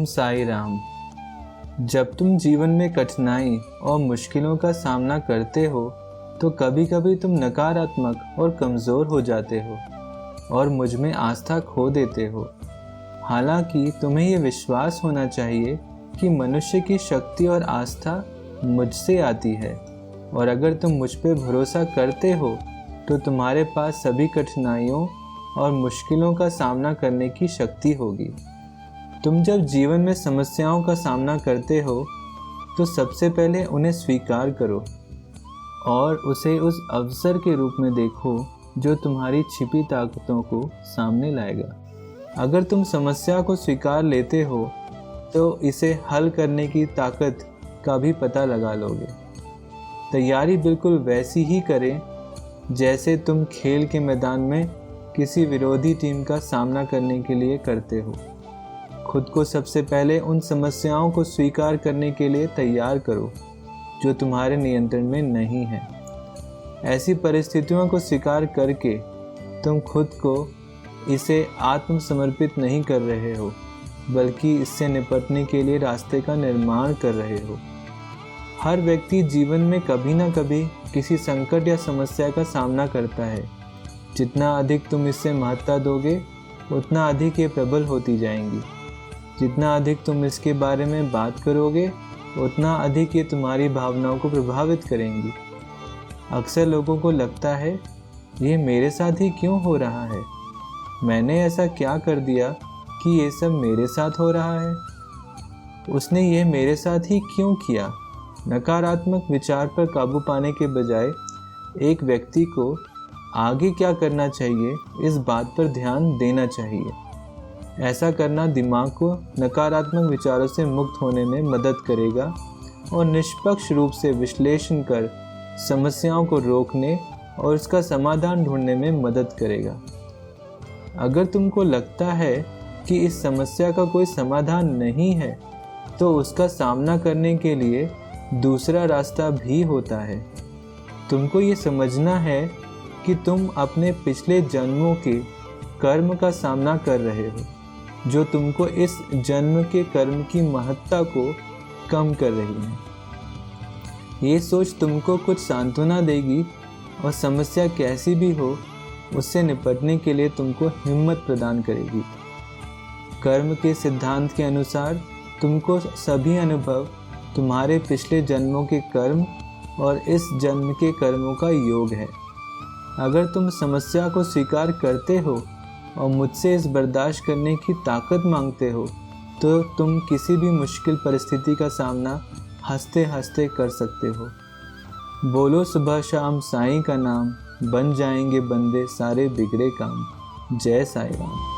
साई राम। जब तुम जीवन में कठिनाई और मुश्किलों का सामना करते हो तो कभी कभी तुम नकारात्मक और कमज़ोर हो जाते हो और मुझ में आस्था खो देते हो। हालांकि तुम्हें ये विश्वास होना चाहिए कि मनुष्य की शक्ति और आस्था मुझसे आती है, और अगर तुम मुझ पर भरोसा करते हो तो तुम्हारे पास सभी कठिनाइयों और मुश्किलों का सामना करने की शक्ति होगी। तुम जब जीवन में समस्याओं का सामना करते हो तो सबसे पहले उन्हें स्वीकार करो और उसे उस अवसर के रूप में देखो जो तुम्हारी छिपी ताकतों को सामने लाएगा। अगर तुम समस्या को स्वीकार लेते हो तो इसे हल करने की ताकत का भी पता लगा लोगे। तैयारी बिल्कुल वैसी ही करें जैसे तुम खेल के मैदान में किसी विरोधी टीम का सामना करने के लिए करते हो। खुद को सबसे पहले उन समस्याओं को स्वीकार करने के लिए तैयार करो जो तुम्हारे नियंत्रण में नहीं है। ऐसी परिस्थितियों को स्वीकार करके तुम खुद को इसे आत्मसमर्पित नहीं कर रहे हो, बल्कि इससे निपटने के लिए रास्ते का निर्माण कर रहे हो। हर व्यक्ति जीवन में कभी ना कभी किसी संकट या समस्या का सामना करता है। जितना अधिक तुम इससे महत्ता दोगे उतना अधिक ये प्रबल होती जाएंगी। जितना अधिक तुम इसके बारे में बात करोगे उतना अधिक ये तुम्हारी भावनाओं को प्रभावित करेंगी। अक्सर लोगों को लगता है ये मेरे साथ ही क्यों हो रहा है, मैंने ऐसा क्या कर दिया कि ये सब मेरे साथ हो रहा है, उसने ये मेरे साथ ही क्यों किया। नकारात्मक विचार पर काबू पाने के बजाय एक व्यक्ति को आगे क्या करना चाहिए इस बात पर ध्यान देना चाहिए। ऐसा करना दिमाग को नकारात्मक विचारों से मुक्त होने में मदद करेगा और निष्पक्ष रूप से विश्लेषण कर समस्याओं को रोकने और उसका समाधान ढूंढने में मदद करेगा। अगर तुमको लगता है कि इस समस्या का कोई समाधान नहीं है तो उसका सामना करने के लिए दूसरा रास्ता भी होता है। तुमको ये समझना है कि तुम अपने पिछले जन्मों के कर्म का सामना कर रहे हो जो तुमको इस जन्म के कर्म की महत्ता को कम कर रही है। ये सोच तुमको कुछ सांत्वना देगी और समस्या कैसी भी हो उससे निपटने के लिए तुमको हिम्मत प्रदान करेगी। कर्म के सिद्धांत के अनुसार तुमको सभी अनुभव तुम्हारे पिछले जन्मों के कर्म और इस जन्म के कर्मों का योग है। अगर तुम समस्या को स्वीकार करते हो और मुझसे इस बर्दाश्त करने की ताकत मांगते हो तो तुम किसी भी मुश्किल परिस्थिति का सामना हंसते हंसते कर सकते हो। बोलो सुबह शाम साईं का नाम, बन जाएंगे बंदे सारे बिगड़े काम। जय साईं राम।